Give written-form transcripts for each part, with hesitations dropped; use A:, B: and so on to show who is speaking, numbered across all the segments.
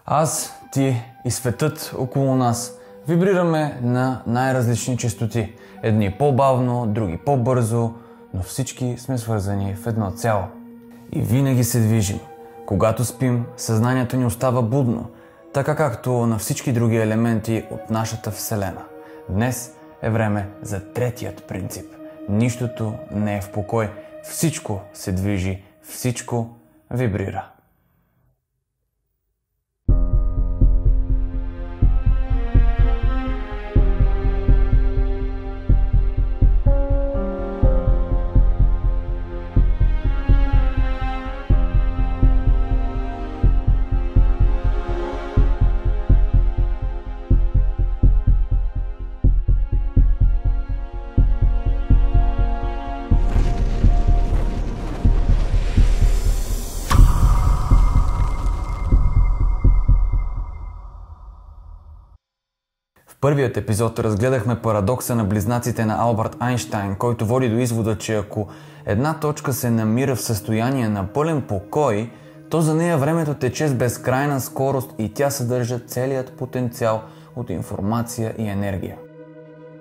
A: Аз, ти и светът около нас вибрираме на най-различни честоти. Едни по-бавно, други по-бързо, но всички сме свързани в едно цяло. И винаги се движим. Когато спим, съзнанието ни остава будно, така както на всички други елементи от нашата Вселена. Днес е време за третият принцип. Нищото не е в покой. Всичко се движи, всичко вибрира. В първият епизод разгледахме парадокса на близнаците на Алберт Айнщайн, който води до извода, че ако една точка се намира в състояние на пълен покой, то за нея времето тече с безкрайна скорост и тя съдържа целият потенциал от информация и енергия.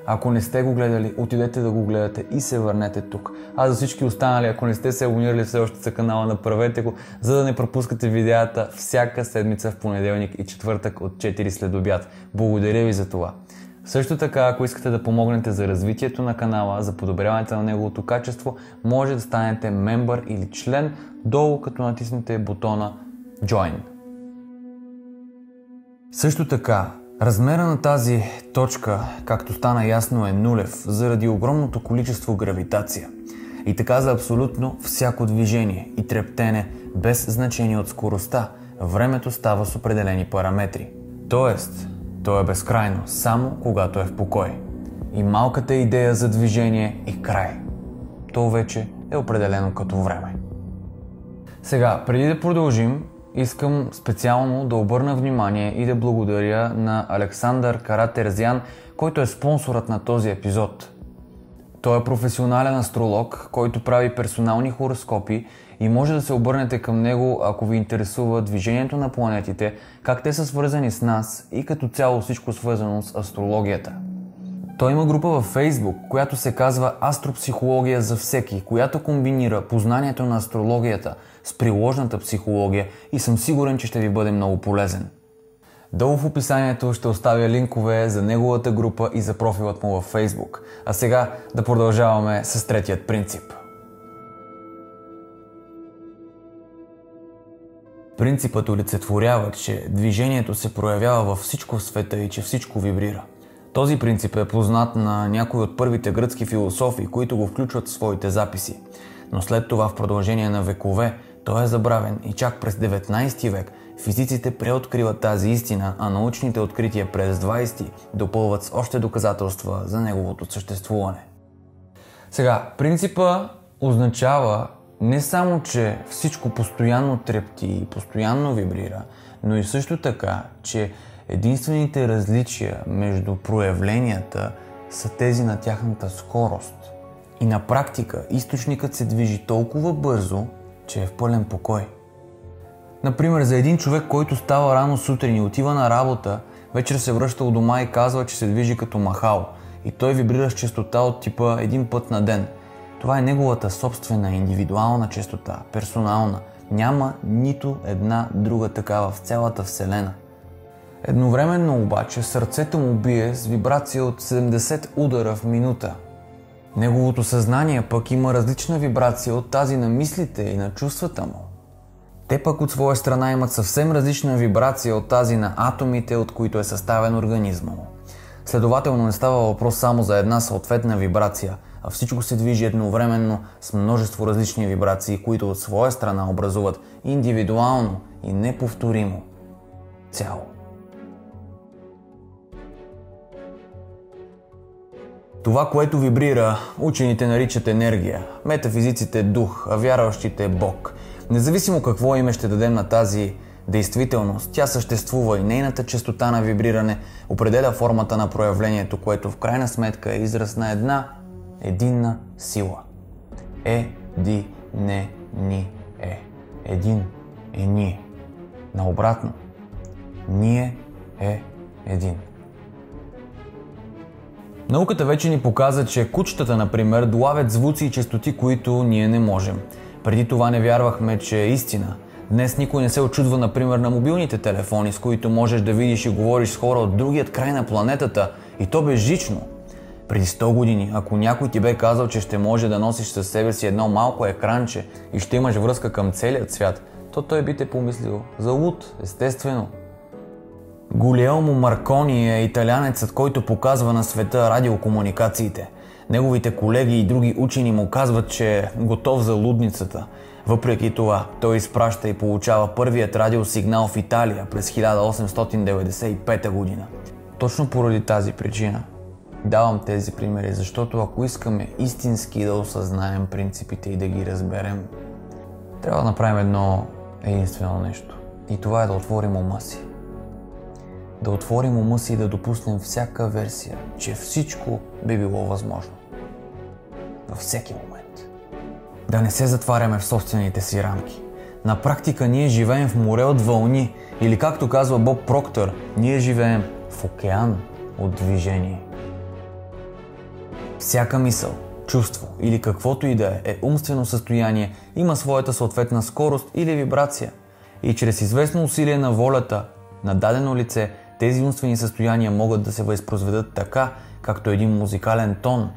A: Ако не сте го гледали, отидете да го гледате и се върнете тук. А за всички останали, ако не сте се абонирали все още за канала, направете го, за да не пропускате видеята всяка седмица в понеделник и четвъртък от 4 след обяд. Благодаря ви за това. Също така, ако искате да помогнете за развитието на канала, за подобряването на неговото качество, може да станете мембър или член долу, като натиснете бутона Join. Също така, размера на тази точка, както стана ясно, е нулев заради огромното количество гравитация. И така за абсолютно всяко движение и трептене, без значение от скоростта, времето става с определени параметри. Тоест, то е безкрайно, само когато е в покой. И малката идея за движение и край. То вече е определено като време. Сега, преди да продължим, искам специално да обърна внимание и да благодаря на Александър Каратерзян, който е спонсорът на този епизод. Той е професионален астролог, който прави персонални хороскопи и може да се обърнете към него, ако ви интересува движението на планетите, как те са свързани с нас и като цяло всичко свързано с астрологията. Той има група във Facebook, която се казва Астропсихология за всеки, която комбинира познанието на астрологията с приложната психология и съм сигурен, че ще ви бъде много полезен. Долу в описанието ще оставя линкове за неговата група и за профилът му във Facebook. А сега да продължаваме с третият принцип. Принципът олицетворява, че движението се проявява във всичко в света и че всичко вибрира. Този принцип е познат на някои от първите гръцки философи, които го включват в своите записи. Но след това в продължение на векове той е забравен и чак през 19 век физиците преоткриват тази истина, а научните открития през 20 допълват с още доказателства за неговото съществуване. Сега, принципа означава не само, че всичко постоянно трепти и постоянно вибрира, но и също така, че единствените различия между проявленията са тези на тяхната скорост. И на практика източникът се движи толкова бързо, че е в пълен покой. Например, за един човек, който става рано сутрин и отива на работа, вечер се връща у дома и казва, че се движи като махал. И той вибрира с честота от типа един път на ден. Това е неговата собствена, индивидуална честота, персонална. Няма нито една друга такава в цялата Вселена. Едновременно обаче сърцето му бие с вибрация от 70 удара в минута. Неговото съзнание пък има различна вибрация от тази на мислите и на чувствата му. Те пък от своя страна имат съвсем различна вибрация от тази на атомите, от които е съставен организма му. Следователно не става въпрос само за една съответна вибрация, а всичко се движи едновременно с множество различни вибрации, които от своя страна образуват индивидуално и неповторимо цяло. Това, което вибрира, учените наричат енергия, метафизиците дух, а вярващите Бог. Независимо какво име ще дадем на тази действителност, тя съществува и нейната честота на вибриране определя формата на проявлението, което в крайна сметка е израз на една единна сила. Един е ние. Наобратно, Ние е един. Науката вече ни показа, че кучетата, например, долавят звуци и честоти, които ние не можем. Преди това не вярвахме, че е истина. Днес никой не се очудва, например, на мобилните телефони, с които можеш да видиш и говориш с хора от другият край на планетата, и то безжично. Преди 100 години, ако някой ти бе казал, че ще може да носиш със себе си едно малко екранче и ще имаш връзка към целият свят, то той би те помислил за луд, естествено. Гулиелмо Маркони е италянецът, който показва на света радиокомуникациите. Неговите колеги и други учени му казват, че е готов за лудницата. Въпреки това, той изпраща и получава първият радиосигнал в Италия през 1895 година. Точно поради тази причина давам тези примери, защото ако искаме истински да осъзнаем принципите и да ги разберем, трябва да направим едно единствено нещо. И това е да отворим ума си. Да отворим ума си и да допуснем всяка версия, че всичко би било възможно. Във всеки момент. Да не се затваряме в собствените си рамки. На практика ние живеем в море от вълни, или както казва Боб Проктър, ние живеем в океан от движение. Всяка мисъл, чувство или каквото и да е умствено състояние има своята съответна скорост или вибрация. И чрез известно усилие на волята на дадено лице, тези умствени състояния могат да се възпроизведат така, както един музикален тон,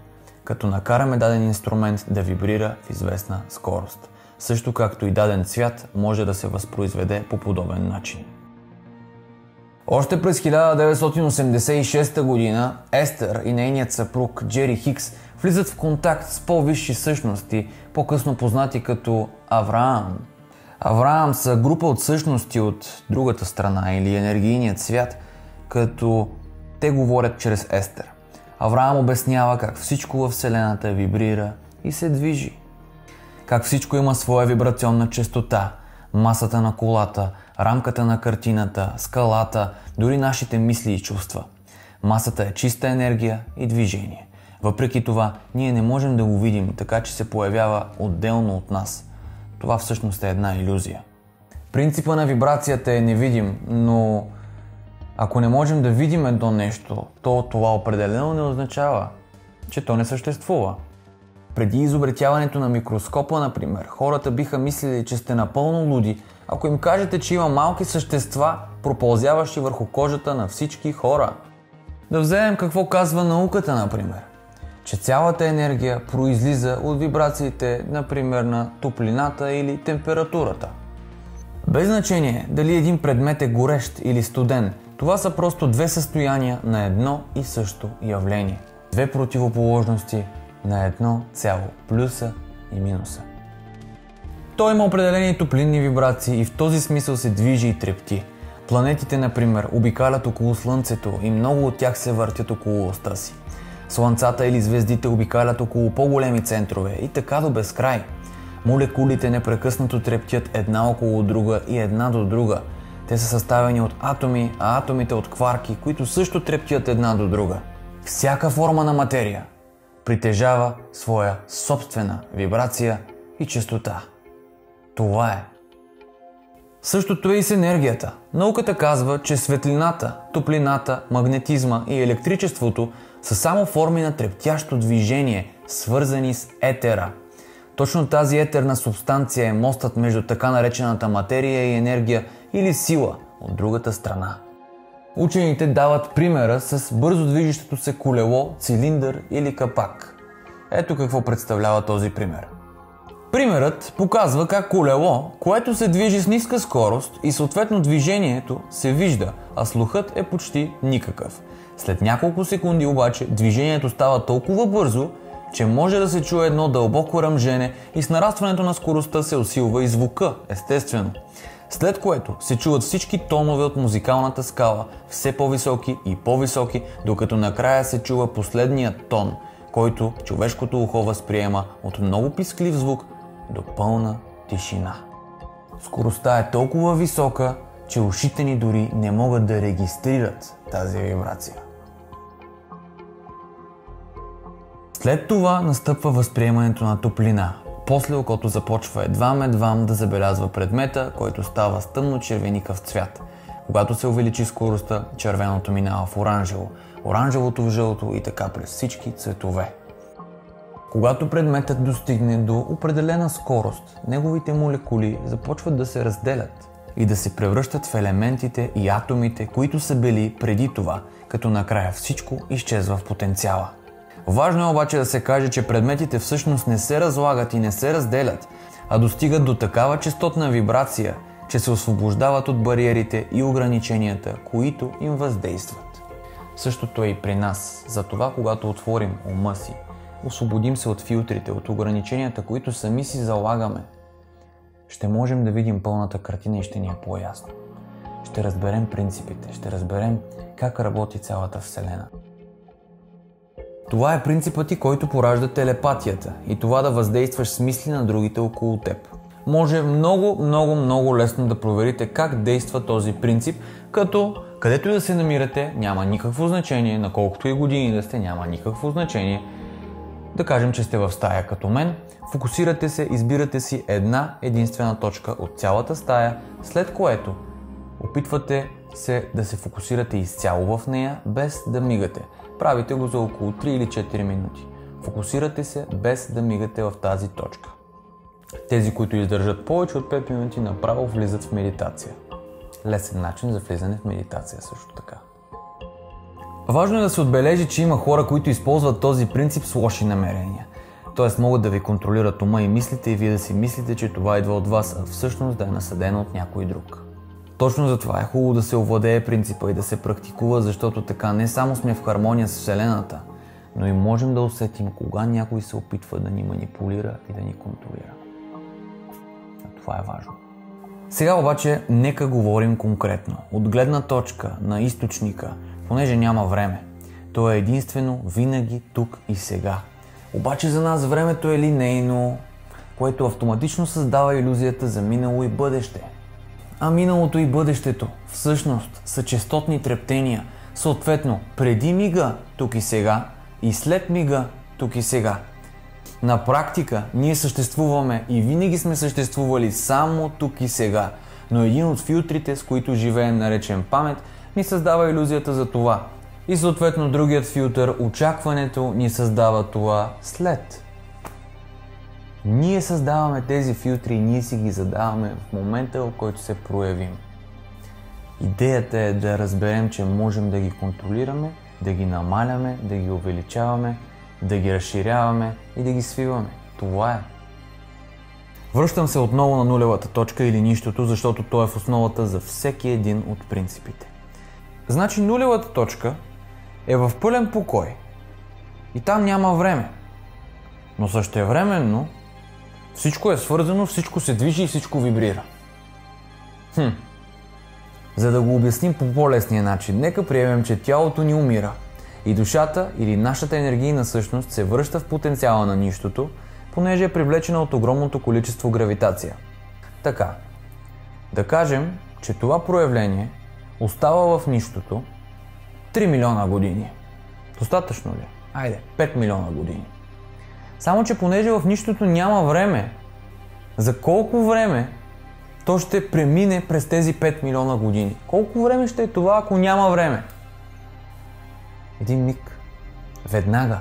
A: като накараме даден инструмент да вибрира в известна скорост. Също както и даден цвят може да се възпроизведе по подобен начин. Още през 1986 година Естер и нейният съпруг Джери Хикс влизат в контакт с по-висши същности, по-късно познати като Авраам. Авраам са група от същности от другата страна или енергийният свят, като те говорят чрез Естер. Авраам обяснява как всичко във Вселената вибрира и се движи. Как всичко има своя вибрационна честота, масата на колата, рамката на картината, скалата, дори нашите мисли и чувства. Масата е чиста енергия и движение. Въпреки това, ние не можем да го видим, така че се появява отделно от нас. Това всъщност е една илюзия. Принципът на вибрацията е невидим, но ако не можем да видим едно нещо, то това определено не означава, че то не съществува. Преди изобретяването на микроскопа, например, хората биха мислили, че сте напълно луди, ако им кажете, че има малки същества, пропълзяващи върху кожата на всички хора. Да вземем какво казва науката, например. Че цялата енергия произлиза от вибрациите, например, на топлината или температурата. Без значение дали един предмет е горещ или студен, това са просто две състояния на едно и също явление. Две противоположности на едно цяло, плюса и минуса. Той има определени топлинни вибрации и в този смисъл се движи и трепти. Планетите, например, обикалят около Слънцето и много от тях се въртят около оста си. Слънцата или звездите обикалят около по-големи центрове и така до безкрай. Молекулите непрекъснато трептят една около друга и една до друга. Те са съставени от атоми, а атомите от кварки, които също трептят една до друга. Всяка форма на материя притежава своя собствена вибрация и честота. Това е. Същото е и с енергията. Науката казва, че светлината, топлината, магнетизма и електричеството са само форми на трептящо движение, свързани с етера. Точно тази етерна субстанция е мостът между така наречената материя и енергия или сила от другата страна. Учените дават примера с бързо движещото се колело, цилиндър или капак. Ето какво представлява този пример. Примерът показва как колело, което се движи с ниска скорост и съответно движението се вижда, а слухът е почти никакъв. След няколко секунди обаче движението става толкова бързо, че може да се чуе едно дълбоко ръмжене и с нарастването на скоростта се усилва и звука, естествено. След което се чуват всички тонове от музикалната скала, все по-високи и по-високи, докато накрая се чува последният тон, който човешкото ухо възприема от много писклив звук до пълна тишина. Скоростта е толкова висока, че ушите ни дори не могат да регистрират тази вибрация. След това настъпва възприемането на топлина. После окото започва едвам да забелязва предмета, който става с тъмно червеникав цвят. Когато се увеличи скоростта, червеното минава в оранжево, оранжевото в жълто и така през всички цветове. Когато предметът достигне до определена скорост, неговите молекули започват да се разделят и да се превръщат в елементите и атомите, които са били преди това, като накрая всичко изчезва в потенциала. Важно е обаче да се каже, че предметите всъщност не се разлагат и не се разделят, а достигат до такава честотна вибрация, че се освобождават от бариерите и ограниченията, които им въздействат. Същото е и при нас. Затова, когато отворим ума си, освободим се от филтрите, от ограниченията, които сами си залагаме, ще можем да видим пълната картина и ще ни е по-ясно. Ще разберем принципите, ще разберем как работи цялата Вселена. Това е принципът ти, който поражда телепатията и това да въздействаш с мисли на другите около теб. Може много лесно да проверите как действа този принцип, като където и да се намирате, няма никакво значение, на колкото и години да сте, няма никакво значение. Да кажем, че сте в стая като мен, фокусирате се, избирате си една единствена точка от цялата стая, след което опитвате се да се фокусирате изцяло в нея, без да мигате. Правите го за около 3 или 4 минути. Фокусирате се без да мигате в тази точка. Тези, които издържат повече от 5 минути, направо влизат в медитация. Лесен начин за влизане в медитация също така. Важно е да се отбележи, че има хора, които използват този принцип с лоши намерения. Тоест могат да ви контролират ума и мислите и вие да си мислите, че това идва от вас, а всъщност да е насадено от някой друг. Точно затова е хубаво да се овладее принципа и да се практикува, защото така не само сме в хармония с Вселената, но и можем да усетим кога някой се опитва да ни манипулира и да ни контролира. А това е важно. Сега обаче нека говорим конкретно. От гледна точка на източника, понеже няма време. То е единствено винаги тук и сега. Обаче за нас времето е линейно, което автоматично създава илюзията за минало и бъдеще. А миналото и бъдещето всъщност са честотни трептения, съответно преди мига тук и сега и след мига тук и сега. На практика ние съществуваме и винаги сме съществували само тук и сега, но един от филтрите, с които живеем, наречен памет, ни създава илюзията за това. И съответно другият филтър, очакването, ни създава това след. Ние създаваме тези филтри и ние си ги задаваме в момента, в който се проявим. Идеята е да разберем, че можем да ги контролираме, да ги намаляме, да ги увеличаваме, да ги разширяваме и да ги свиваме. Това е. Връщам се отново на нулевата точка или нищото, защото то е в основата за всеки един от принципите. Значи нулевата точка е в пълен покой и там няма време. Но същевременно всичко е свързано, всичко се движи и всичко вибрира. За да го обясним по по-лесния начин, нека приемем, че тялото ни умира и душата или нашата енергийна същност се връща в потенциала на нищото, понеже е привлечена от огромното количество гравитация. Така, да кажем, че това проявление остава в нищото 3 милиона години. Достатъчно ли? Айде, 5 милиона години. Само че понеже в нищото няма време, за колко време то ще премине през тези 5 милиона години? Колко време ще е това, ако няма време? Един миг. Веднага.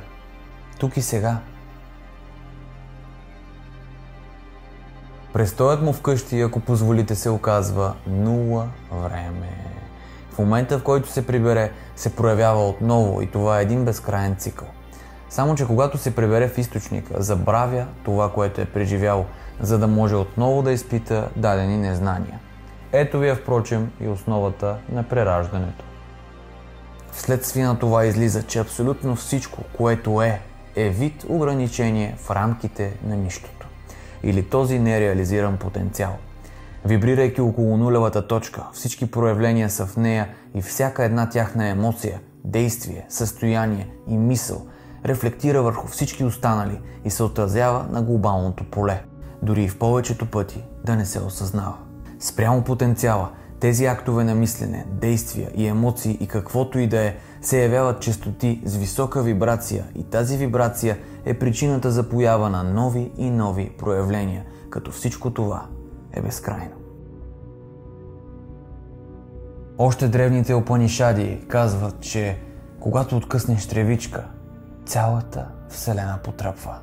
A: Тук и сега. Престоят му вкъщи, ако позволите, се оказва нула време. В момента, в който се прибере, се проявява отново и това е един безкрайен цикъл. Само че когато се прибере в източника, забравя това, което е преживял, за да може отново да изпита дадени незнания. Ето ви е, впрочем, и основата на прераждането. Вследствие на това излиза, че абсолютно всичко, което е вид ограничение в рамките на нищото. Или този нереализиран потенциал. Вибрирайки около нулевата точка, всички проявления са в нея и всяка една тяхна емоция, действие, състояние и мисъл рефлектира върху всички останали и се отразява на глобалното поле, дори и в повечето пъти да не се осъзнава. Спрямо потенциала, тези актове на мислене, действия и емоции и каквото и да е, се явяват честоти с висока вибрация и тази вибрация е причината за поява на нови и нови проявления, като всичко това е безкрайно. Още древните Упанишади казват, че когато откъснеш тревичка, цялата Вселена потръпва.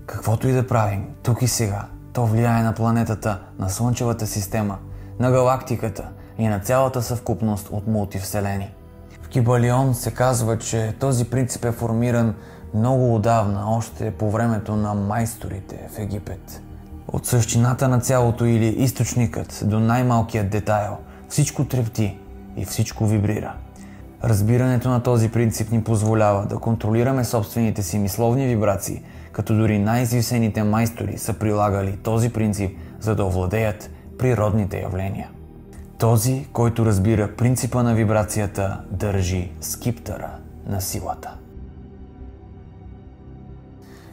A: Каквото и да правим, тук и сега, то влияе на планетата, на Слънчевата система, на галактиката и на цялата съвкупност от мултивселени. В Кибалион се казва, че този принцип е формиран много отдавна, още по времето на майсторите в Египет. От същината на цялото или източникът до най-малкият детайл, всичко трепти и всичко вибрира. Разбирането на този принцип ни позволява да контролираме собствените си мисловни вибрации, като дори най-извисените майстори са прилагали този принцип, за да овладеят природните явления. Този, който разбира принципа на вибрацията, държи скиптъра на силата.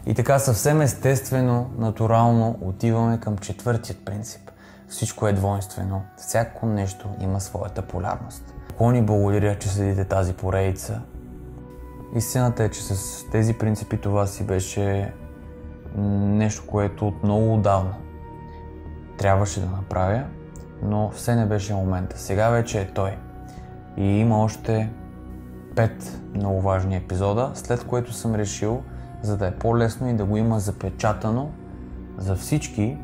A: И така съвсем естествено, натурално отиваме към четвъртият принцип. Всичко е двойствено, всяко нещо има своята полярност. Много ни благодаря, че следите тази поредица. Истината е, че с тези принципи това си беше нещо, което от много отдавна трябваше да направя, но все не беше момента. Сега вече е той. И има още 5 много важни епизода, след което съм решил, за да е по-лесно и да го има запечатано за всички,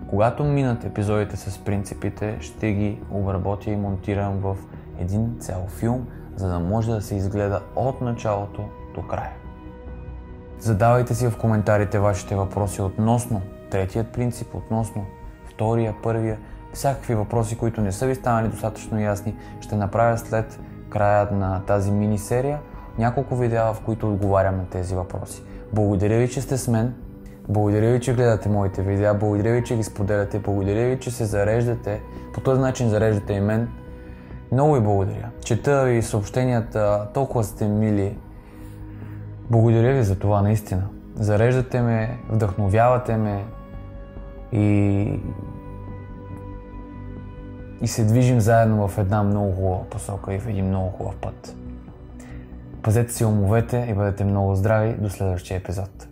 A: когато минат епизодите с принципите, ще ги обработя и монтирам в един цял филм, за да може да се изгледа от началото до края. Задавайте си в коментарите вашите въпроси относно третият принцип, относно втория, първия, всякакви въпроси, които не са ви станали достатъчно ясни, ще направя след края на тази мини-серия няколко видеа, в които отговарям на тези въпроси. Благодаря ви, че сте с мен, благодаря ви, че гледате моите видеа, благодаря ви, че ги споделяте, благодаря ви, че се зареждате, по този начин зареждате и мен. Много ви благодаря. Чета ви съобщенията, толкова сте мили. Благодаря ви за това, наистина. Зареждате ме, вдъхновявате ме и се движим заедно в една много хубава посока и в един много хубав път. Пазете си умовете и бъдете много здрави до следващия епизод.